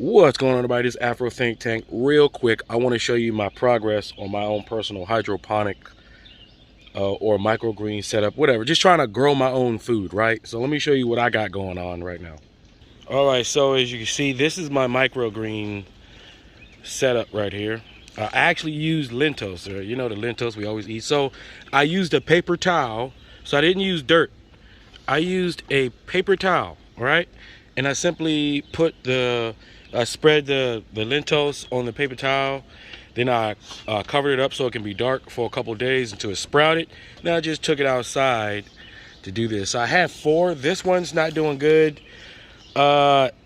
What's going on, everybody? This is Afro Think Tank. Real quick, I want to show you my progress on my own personal hydroponic or microgreen setup, whatever. Just trying to grow my own food, right? So let me show you what I got going on right now. All right, so as you can see, this is my microgreen setup right here. I actually used lentils, you know, the lentils we always eat. So I used a paper towel. So I didn't use dirt. I used a paper towel, right? And I simply put I spread the lentils on the paper towel. Then I covered it up so it can be dark for a couple days until it sprouted. Then I just took it outside to do this. So I have 4. This one's not doing good.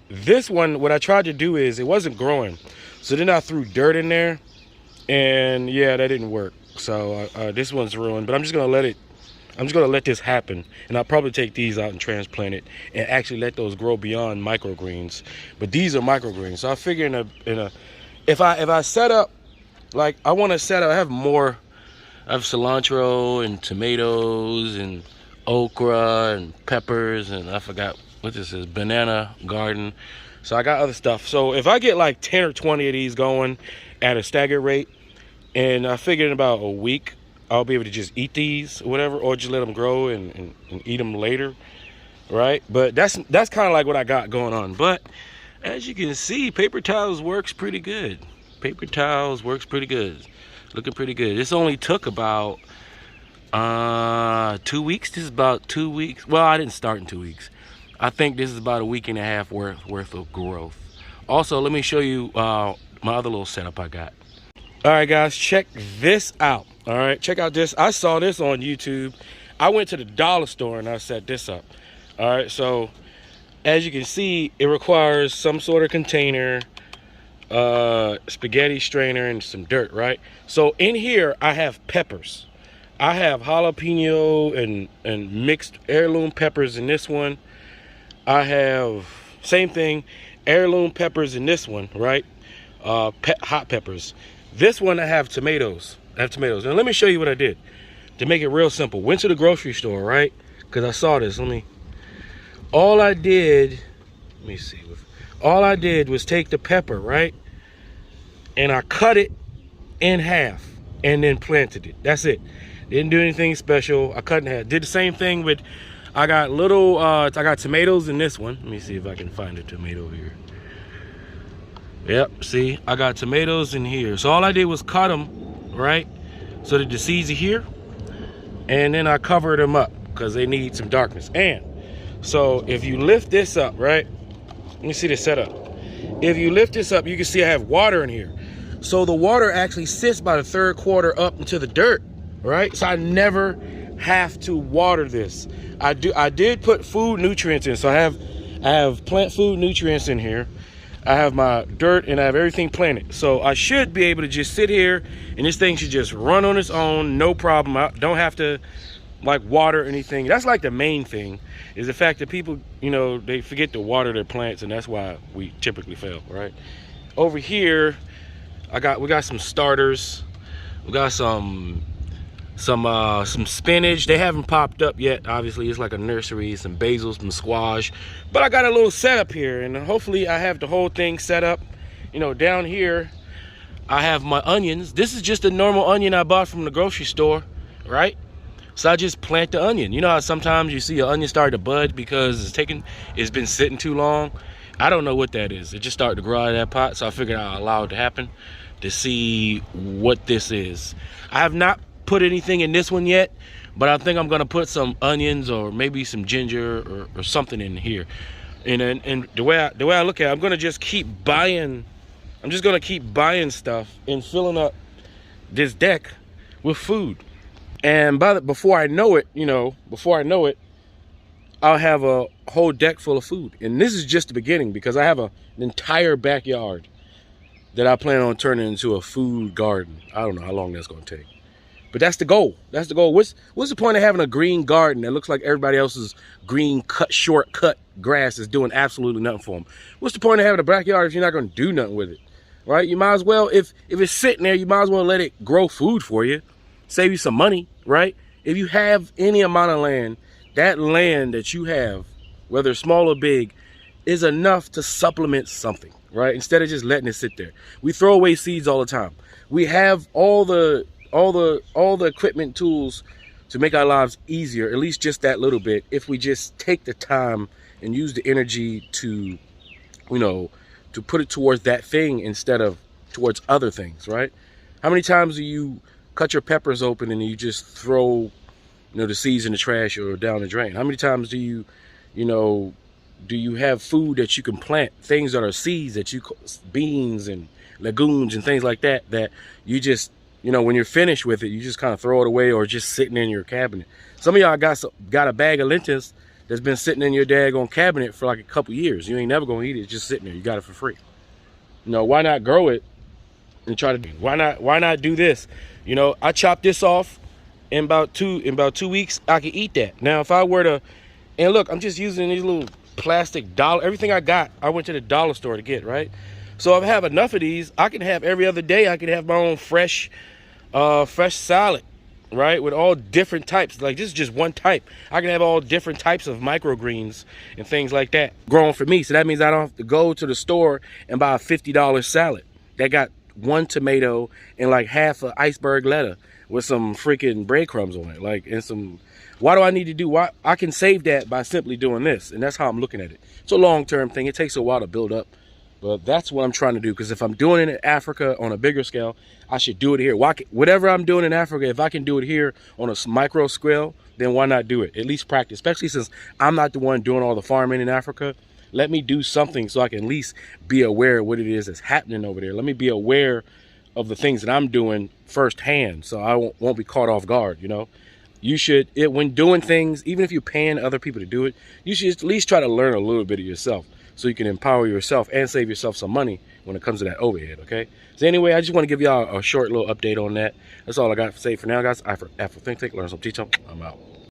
This one, what I tried to do is it wasn't growing. So then I threw dirt in there, and yeah, that didn't work. So this one's ruined, but I'm just gonna let this happen, and I'll probably take these out and transplant it and actually let those grow beyond microgreens. But these are microgreens. So I figure if I set up, like I want to set up, I have cilantro and tomatoes and okra and peppers, and I forgot what this is, banana garden. So I got other stuff. So if I get like 10 or 20 of these going at a staggered rate, and I figure in about a week, I'll be able to just eat these or whatever, or just let them grow and eat them later, right? But that's kind of like what I got going on. But as you can see, paper towels works pretty good. Paper towels works pretty good. Looking pretty good. This only took about 2 weeks. This is about 2 weeks. Well, I didn't start in 2 weeks. I think this is about a week and a half worth of growth. Also, let me show you my other little setup I got. All right, guys, check this out. All right, check out this. I saw this on YouTube. I went to the dollar store and I set this up. All right, so as you can see, it requires some sort of container, spaghetti strainer, and some dirt, right? So in here, I have peppers. I have jalapeno and mixed heirloom peppers in this one. I have, same thing, heirloom peppers in this one, right? Hot peppers. This one I have tomatoes. And let me show you what I did to make it real simple. Went to the grocery store, right? Because I saw this. All I did was take the pepper, right? And I cut it in half and then planted it. That's it. Didn't do anything special. I cut in half. Did the same thing with, I got tomatoes in this one. Let me see if I can find a tomato here. Yep, see, I got tomatoes in here. So all I did was cut them, right? So that the seeds are here. And then I covered them up because they need some darkness. And so if you lift this up, right? Let me see the setup. If you lift this up, you can see I have water in here. So the water actually sits by the 3rd quarter up into the dirt, right? So I never have to water this. I did put food nutrients in. So I have plant food nutrients in here. I have my dirt and I have everything planted. So I should be able to just sit here and this thing should just run on its own, no problem. I don't have to like water anything. That's like the main thing, is the fact that people, you know, they forget to water their plants, and that's why we typically fail, right? Over here, we got some starters. We got some spinach. They haven't popped up yet. Obviously, it's like a nursery, some basil, some squash. But I got a little setup here, and hopefully I have the whole thing set up. You know, down here, I have my onions. This is just a normal onion I bought from the grocery store, right? So I just plant the onion. You know how sometimes you see an onion start to bud because it's been sitting too long? I don't know what that is. It just started to grow out of that pot, so I figured I'll allow it to happen to see what this is. I have not put anything in this one yet, but I think I'm gonna put some onions or maybe some ginger or something in here. And the way I look at it, I'm gonna just keep buying. I'm just gonna keep buying stuff and filling up this deck with food. And before I know it, I'll have a whole deck full of food. And this is just the beginning, because I have an entire backyard that I plan on turning into a food garden. I don't know how long that's gonna take. But that's the goal. That's the goal. What's the point of having a green garden that looks like everybody else's green shortcut grass is doing absolutely nothing for them? What's the point of having a backyard if you're not going to do nothing with it, right? You might as well, if it's sitting there, you might as well let it grow food for you, save you some money, right? If you have any amount of land, that land that you have, whether small or big, is enough to supplement something. right? Instead of just letting it sit there. We throw away seeds all the time. We have all the equipment, tools to make our lives easier, at least just that little bit, if we just take the time and use the energy to, you know, to put it towards that thing instead of towards other things, right? How many times do you cut your peppers open and you just throw, you know, the seeds in the trash or down the drain? How many times do you, you know, do you have food that you can plant, things that are seeds that you, beans and legumes and things like that, that you just, you know, when you're finished with it, you just kind of throw it away or just sitting in your cabinet? Some of y'all got a bag of lentils that's been sitting in your daggone cabinet for like a couple years. You ain't never gonna eat it. It's just sitting there. You got it for free. You know, why not grow it and try to, why not do this? You know, I chopped this off in about 2 weeks. I can eat that. Now, if I were to, and look, I'm just using these little plastic dollar, everything I got, I went to the dollar store to get, right? So if I have enough of these, I can have every other day, I can have my own fresh salad, right? With all different types. Like, this is just one type. I can have all different types of microgreens and things like that growing for me. So that means I don't have to go to the store and buy a $50 salad that got one tomato and like half an iceberg lettuce with some freaking breadcrumbs on it. Like, and some, why do I need to do, why? I can save that by simply doing this. And that's how I'm looking at it. It's a long-term thing. It takes a while to build up. But that's what I'm trying to do, because if I'm doing it in Africa on a bigger scale, I should do it here. Whatever I'm doing in Africa, if I can do it here on a micro scale, then why not do it? At least practice, especially since I'm not the one doing all the farming in Africa. Let me do something so I can at least be aware of what it is that's happening over there. Let me be aware of the things that I'm doing firsthand, so I won't be caught off guard, you know? You should, when doing things, even if you're paying other people to do it, you should at least try to learn a little bit of yourself, so you can empower yourself and save yourself some money when it comes to that overhead, okay? So anyway, I just want to give y'all a short little update on that. That's all I got to say for now, guys. Afro Think Tank, learn some, teach them. I'm out.